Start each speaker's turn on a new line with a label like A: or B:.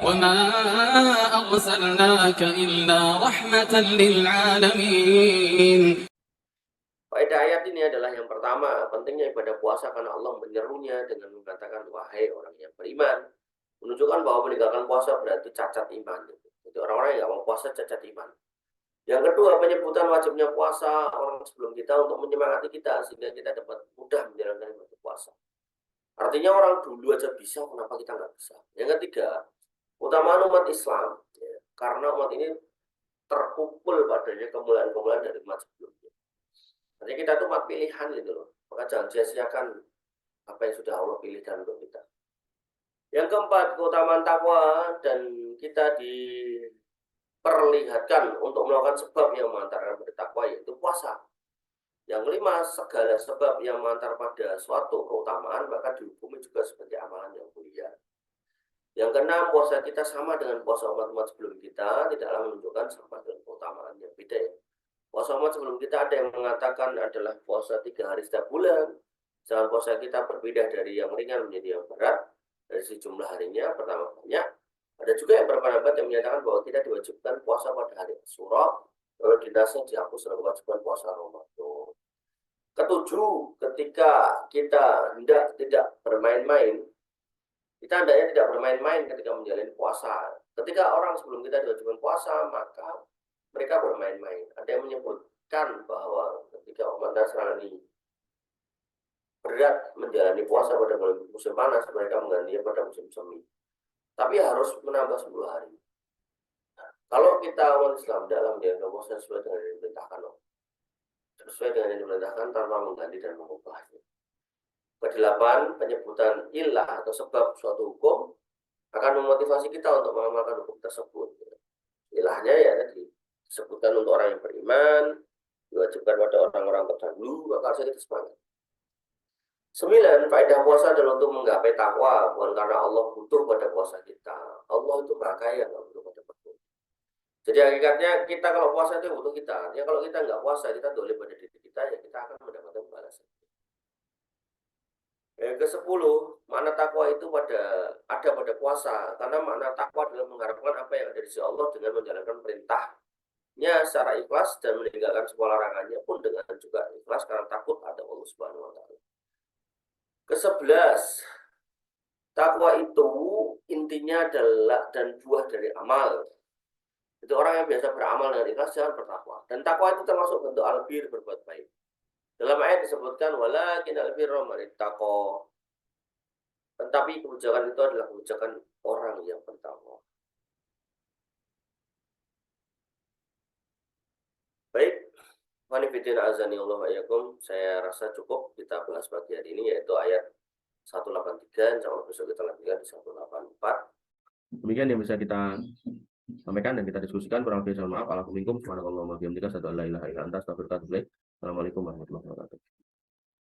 A: وما أرسلناك إلا رحمة للعالمين.
B: Faedah ayat ini adalah yang pertama, pentingnya ibadah puasa karena Allah menyerunya dengan mengatakan, wahai orang yang beriman. Menunjukkan bahwa meninggalkan puasa berarti cacat iman. Jadi orang-orang yang nggak mau puasa cacat iman. Yang kedua, penyebutan wajibnya puasa orang sebelum kita untuk menyemangati kita sehingga kita dapat mudah menjalankan ibadah puasa. Artinya orang dulu aja bisa, kenapa kita nggak bisa? Yang ketiga, utamaan umat Islam. Ya, karena umat ini terkumpul padanya kemuliaan-kemuliaan dari umat sebelumnya. Artinya kita tuh umat pilihan gitu loh. Maka jangan sia-siakan apa yang sudah Allah pilihkan untuk kita. Yang keempat, keutamaan takwa dan kita diperlihatkan untuk melakukan sebab yang mengantarkan pada takwa, yaitu puasa. Yang kelima, segala sebab yang mengantar pada suatu keutamaan maka dihukumi juga sebagai amalan yang mulia. Yang keenam, puasa kita sama dengan puasa umat-umat sebelum kita, tidaklah menunjukkan sama dengan keutamaan yang beda ya. Puasa umat sebelum kita ada yang mengatakan adalah puasa 3 hari setiap bulan. Jangan puasa kita berbeda dari yang ringan menjadi yang berat. Dari sejumlah harinya, pertama banyak. Ada juga yang berpendapat yang menyatakan bahwa tidak diwajibkan puasa pada hari Asyura, lalu dinasnya dihapus dalam kewajiban puasa Ramadan. Ketujuh, ketika kita hendak tidak bermain-main, kita hendaknya tidak bermain-main ketika menjalani puasa. Ketika orang sebelum kita diwajibkan puasa, maka mereka bermain-main. Ada yang menyebutkan bahwa ketika umat Nasrani berat menjalani puasa pada musim panas, mereka menggantinya pada musim semi. Tapi harus menambah 10 hari. Nah, kalau kita umat Islam dalam menjalankan puasa sesuai dengan yang diperintahkan, sesuai dengan yang diperintahkan tanpa mengganti dan mengubahnya. Kedelapan, penyebutan ilah atau sebab suatu hukum akan memotivasi kita untuk mengamalkan hukum tersebut. Ilahnya ya tadi disebutkan untuk orang yang beriman, diwajibkan pada orang-orang terdahulu, maka harusnya kita semangat. 9, faedah puasa adalah untuk menggapai takwa, bukan karena Allah butuh pada puasa kita. Allah itu Maha Kaya, nggak butuh pada puasa. Jadi hakikatnya kita kalau puasa itu butuh kita. Ya kalau kita nggak puasa, kita dolim pada diri kita, ya kita akan mendapatkan balasan. Yang ke-10, makna takwa itu ada pada puasa. Karena makna takwa adalah mengharapkan apa yang ada di sisi Allah dengan menjalankan perintahnya secara ikhlas dan meninggalkan semua larangannya pun dengan juga ikhlas karena takut ada Allah Subhanahu wa taala. Ke-11, takwa itu intinya adalah dan buah dari amal. Itu orang yang biasa beramal dengan ikhlas jangan bertakwa. Dan takwa itu termasuk bentuk albir, berbuat baik. Dalam ayat disebutkan walakin albirra man ittaqa. Tetapi kebijakan itu adalah kebijakan orang yang bertakwa. Baik, wanifidin azani Allah wa iyyakum, saya rasa cukup kita bahas pagi hari ini yaitu ayat 183, insya Allah besok kita lanjutkan di 184.
C: Demikian yang bisa kita sampaikan dan kita diskusikan. Kurang lebih mohon maaf. Assalamualaikum warahmatullahi wabarakatuh. Assalamualaikum warahmatullahi wabarakatuh.